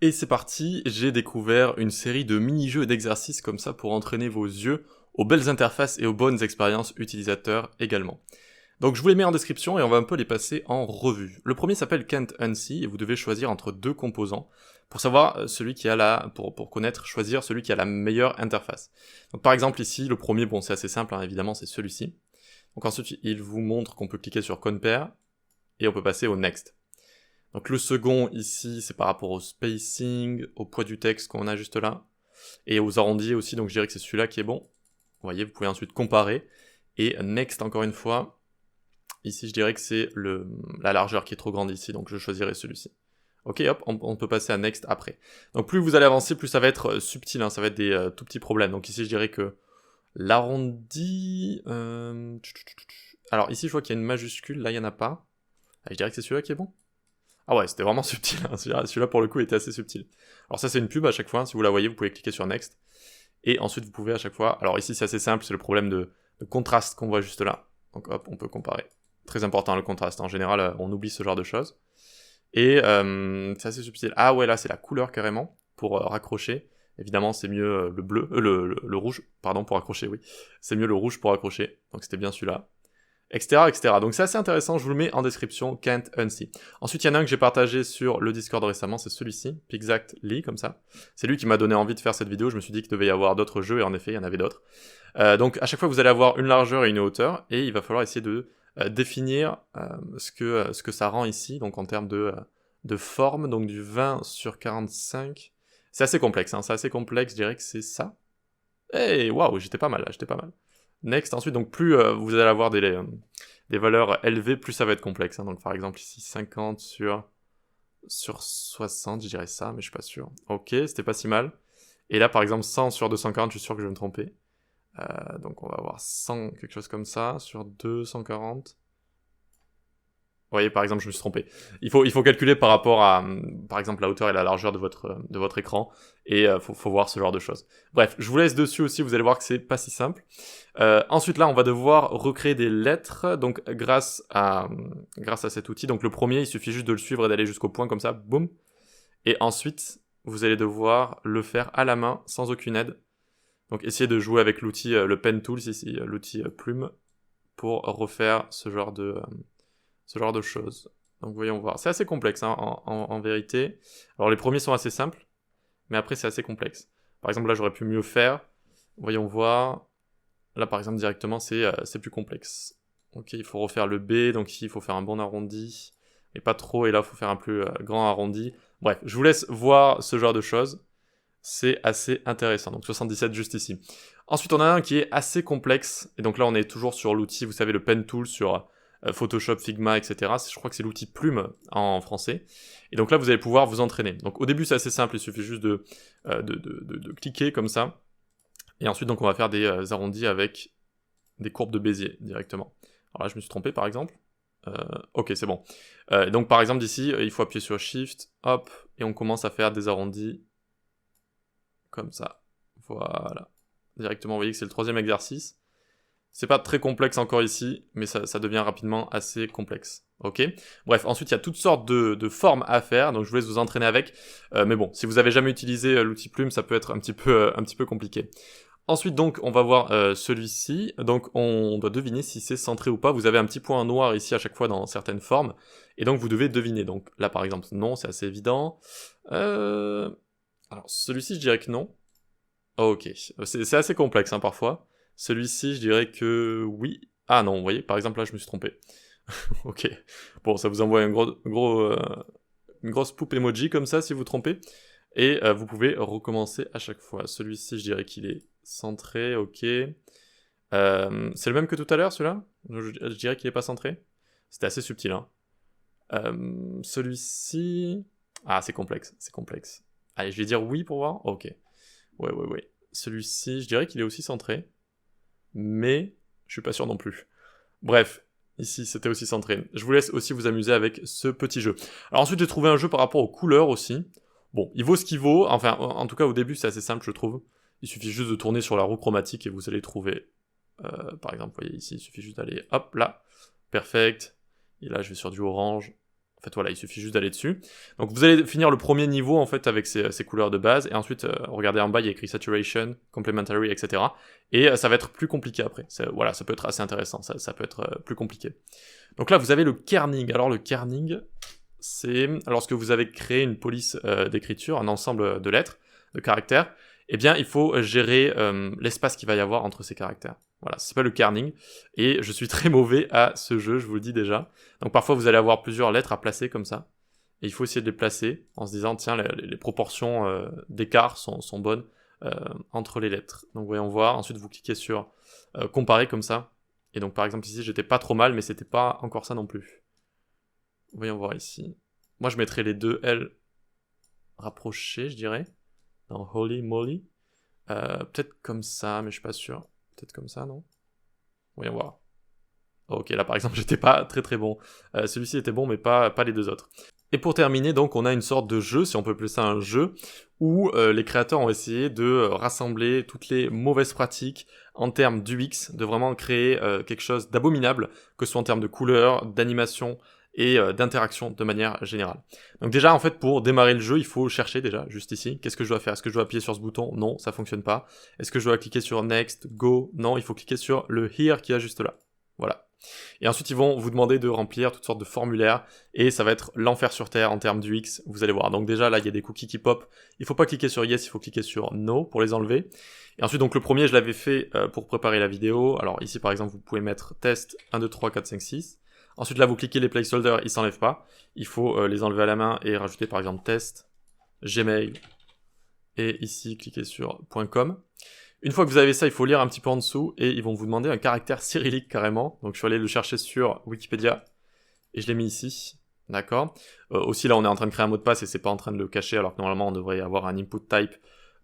Et c'est parti, j'ai découvert une série de mini-jeux et d'exercices comme ça pour entraîner vos yeux aux belles interfaces et aux bonnes expériences utilisateurs également. Donc je vous les mets en description et on va un peu les passer en revue. Le premier s'appelle Can't Unsee et vous devez choisir entre deux composants pour savoir celui qui a pour connaître, choisir celui qui a la meilleure interface. Donc par exemple ici, le premier, bon c'est assez simple, hein, évidemment c'est celui-ci. Donc ensuite il vous montre qu'on peut cliquer sur Compare et on peut passer au Next. Donc le second ici, c'est par rapport au spacing, au poids du texte qu'on a juste là, et aux arrondis aussi, donc je dirais que c'est celui-là qui est bon. Vous voyez, vous pouvez ensuite comparer. Et next, encore une fois, ici je dirais que c'est la largeur qui est trop grande ici, donc je choisirai celui-ci. Ok, hop, on peut passer à next après. Donc plus vous allez avancer, plus ça va être subtil, hein, ça va être des tout petits problèmes. Donc ici je dirais que l'arrondi... Alors ici je vois qu'il y a une majuscule, là il n'y en a pas. Je dirais que c'est celui-là qui est bon. Ah ouais, c'était vraiment subtil, hein. Celui-là pour le coup était assez subtil. Alors ça c'est une pub à chaque fois, hein. Si vous la voyez vous pouvez cliquer sur Next, et ensuite vous pouvez à chaque fois, alors ici c'est assez simple, c'est le problème de contraste qu'on voit juste là, donc hop, on peut comparer. Très important le contraste, en général on oublie ce genre de choses. Et c'est assez subtil. Ah ouais, là c'est la couleur carrément, pour raccrocher, évidemment c'est mieux le bleu, le rouge, pardon, pour accrocher, oui. C'est mieux le rouge pour accrocher, donc c'était bien celui-là. Etc, etc. Donc c'est assez intéressant, je vous le mets en description, Can't Unsee. Ensuite, il y en a un que j'ai partagé sur le Discord récemment, c'est celui-ci, Pixactly, comme ça. C'est lui qui m'a donné envie de faire cette vidéo, je me suis dit qu'il devait y avoir d'autres jeux, et en effet, il y en avait d'autres. Donc à chaque fois, vous allez avoir une largeur et une hauteur, et il va falloir essayer de définir ce que ça rend ici, donc en termes de forme, donc du 20 sur 45. C'est assez complexe, hein, c'est assez complexe, je dirais que c'est ça. Hey, waouh, j'étais pas mal là, j'étais pas mal. Next, ensuite, donc plus vous allez avoir des valeurs élevées, plus ça va être complexe. Hein. Donc par exemple ici 50 sur 60, je dirais ça, mais je suis pas sûr. Ok, c'était pas si mal. Et là par exemple 100 sur 240, je suis sûr que je vais me tromper. Donc on va avoir 100, quelque chose comme ça, sur 240. Vous voyez, par exemple, je me suis trompé. Il faut calculer par rapport à, par exemple, la hauteur et la largeur de votre écran, et faut voir ce genre de choses. Bref, je vous laisse dessus aussi, vous allez voir que c'est pas si simple. Ensuite, là, on va devoir recréer des lettres, donc grâce à cet outil. Donc le premier, il suffit juste de le suivre et d'aller jusqu'au point comme ça, boum. Et ensuite, vous allez devoir le faire à la main, sans aucune aide. Donc essayez de jouer avec l'outil, le pen tool, ici, l'outil plume, pour refaire ce genre de choses. Donc voyons voir. C'est assez complexe hein, en vérité. Alors les premiers sont assez simples, mais après c'est assez complexe. Par exemple là j'aurais pu mieux faire. Voyons voir. Là par exemple directement c'est plus complexe. Ok, il faut refaire le B, donc ici il faut faire un bon arrondi, mais pas trop, et là il faut faire un plus grand arrondi. Bref, je vous laisse voir ce genre de choses. C'est assez intéressant. Donc 77 juste ici. Ensuite on a un qui est assez complexe, et donc là on est toujours sur l'outil, vous savez, le pen tool sur Photoshop, Figma, etc. Je crois que c'est l'outil Plume en français. Et donc là, vous allez pouvoir vous entraîner. Donc au début, c'est assez simple, il suffit juste de cliquer comme ça. Et ensuite, donc on va faire des arrondis avec des courbes de Bézier directement. Alors là, je me suis trompé, par exemple. Ok, c'est bon. Donc par exemple, d'ici, il faut appuyer sur Shift, hop, et on commence à faire des arrondis comme ça. Voilà. Directement, vous voyez que c'est le troisième exercice. C'est pas très complexe encore ici, mais ça devient rapidement assez complexe. Ok. Bref, ensuite il y a toutes sortes de formes à faire, donc je vous laisse vous entraîner avec. Mais bon, si vous avez jamais utilisé l'outil Plume, ça peut être un petit peu compliqué. Ensuite donc, on va voir celui-ci. Donc on doit deviner si c'est centré ou pas. Vous avez un petit point noir ici à chaque fois dans certaines formes, et donc vous devez deviner. Donc là par exemple, non, c'est assez évident. Alors celui-ci, je dirais que non. Ok, c'est assez complexe hein, parfois. Celui-ci, je dirais que oui. Ah non, vous voyez, par exemple là, je me suis trompé. Ok. Bon, ça vous envoie une grosse poupe emoji comme ça si vous trompez. Et vous pouvez recommencer à chaque fois. Celui-ci, je dirais qu'il est centré, ok. C'est le même que tout à l'heure, celui-là? Je dirais qu'il est pas centré. C'était assez subtil, hein. Celui-ci... Ah, c'est complexe, c'est complexe. Allez, je vais dire oui pour voir. Ok. Ouais. Celui-ci, je dirais qu'il est aussi centré. Mais je suis pas sûr non plus. Bref, ici c'était aussi centré. Je vous laisse aussi vous amuser avec ce petit jeu. Alors ensuite j'ai trouvé un jeu par rapport aux couleurs aussi. Bon, il vaut ce qu'il vaut, enfin en tout cas au début c'est assez simple je trouve. Il suffit juste de tourner sur la roue chromatique et vous allez trouver, par exemple, vous voyez ici, il suffit juste d'aller hop là, perfect. Et là je vais sur du orange, En fait, voilà, il suffit juste d'aller dessus. Donc, vous allez finir le premier niveau, en fait, avec ces couleurs de base. Et ensuite, regardez en bas, il y a écrit Saturation, Complementary, etc. Et ça va être plus compliqué après. Voilà, ça peut être assez intéressant. Ça peut être plus compliqué. Donc là, vous avez le kerning. Alors, le kerning, c'est lorsque vous avez créé une police d'écriture, un ensemble de lettres, de caractères, eh bien, il faut gérer l'espace qu'il va y avoir entre ces caractères. Voilà, ça s'appelle le kerning, et je suis très mauvais à ce jeu, je vous le dis déjà. Donc parfois, vous allez avoir plusieurs lettres à placer comme ça, et il faut essayer de les placer en se disant, tiens, les proportions d'écart sont bonnes entre les lettres. Donc voyons voir, ensuite vous cliquez sur comparer comme ça, et donc par exemple ici, j'étais pas trop mal, mais c'était pas encore ça non plus. Voyons voir ici. Moi, je mettrais les deux L rapprochés, je dirais, dans Holy Moly. Peut-être comme ça, mais je suis pas sûr. Peut-être comme ça, non? Voyons voir. Ok, là par exemple, j'étais pas très très bon. Celui-ci était bon, mais pas les deux autres. Et pour terminer, donc, on a une sorte de jeu, si on peut appeler ça un jeu, où les créateurs ont essayé de rassembler toutes les mauvaises pratiques en termes d'UX, de vraiment créer quelque chose d'abominable, que ce soit en termes de couleurs, d'animation et d'interaction de manière générale. Donc déjà, en fait, pour démarrer le jeu, il faut chercher déjà, juste ici, qu'est-ce que je dois faire? Est-ce que je dois appuyer sur ce bouton? Non, ça fonctionne pas. Est-ce que je dois cliquer sur Next, Go? Non, il faut cliquer sur le Here qui est juste là. Voilà. Et ensuite, ils vont vous demander de remplir toutes sortes de formulaires, et ça va être l'enfer sur Terre en termes d'UX, vous allez voir. Donc déjà, là, il y a des cookies qui pop. Il faut pas cliquer sur Yes, il faut cliquer sur No pour les enlever. Et ensuite, donc le premier, je l'avais fait pour préparer la vidéo. Alors ici, par exemple, vous pouvez mettre test 1, 2, 3, 4, 5, 6. Ensuite, là, vous cliquez les placeholders, ils s'enlèvent pas. Il faut les enlever à la main et rajouter, par exemple, test, Gmail, et ici, cliquez sur .com. Une fois que vous avez ça, il faut lire un petit peu en dessous, et ils vont vous demander un caractère cyrillique carrément. Donc je suis allé le chercher sur Wikipédia, et je l'ai mis ici. D'accord. Aussi là, on est en train de créer un mot de passe, et c'est pas en train de le cacher, alors que normalement on devrait avoir un input type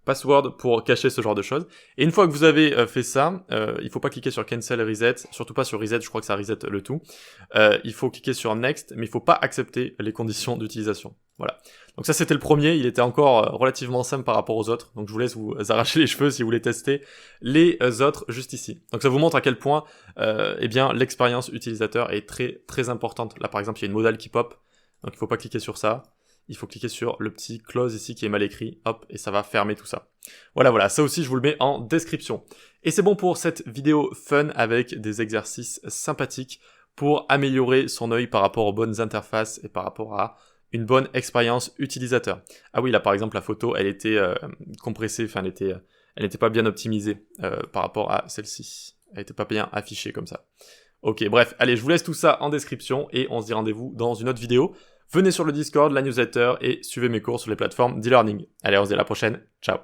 password pour cacher ce genre de choses. Et une fois que vous avez fait ça, il faut pas cliquer sur cancel reset, surtout pas sur reset, je crois que ça reset le tout. Il faut cliquer sur next, mais il faut pas accepter les conditions d'utilisation. Voilà. Donc ça, c'était le premier, il était encore relativement simple par rapport aux autres, donc je vous laisse vous arracher les cheveux si vous voulez tester les autres juste ici. Donc ça vous montre à quel point eh bien, l'expérience utilisateur est très très importante. Là par exemple, il y a une modale qui pop, donc il faut pas cliquer sur ça. Il faut cliquer sur le petit close ici qui est mal écrit, hop, et ça va fermer tout ça. Voilà, ça aussi je vous le mets en description. Et c'est bon pour cette vidéo fun avec des exercices sympathiques pour améliorer son œil par rapport aux bonnes interfaces et par rapport à une bonne expérience utilisateur. Ah oui, là par exemple la photo, elle était compressée, enfin elle n'était pas bien optimisée par rapport à celle-ci. Elle n'était pas bien affichée comme ça. Ok, bref, allez, je vous laisse tout ça en description et on se dit rendez-vous dans une autre vidéo. Venez sur le Discord, la newsletter et suivez mes cours sur les plateformes d'e-learning. Allez, on se dit à la prochaine. Ciao.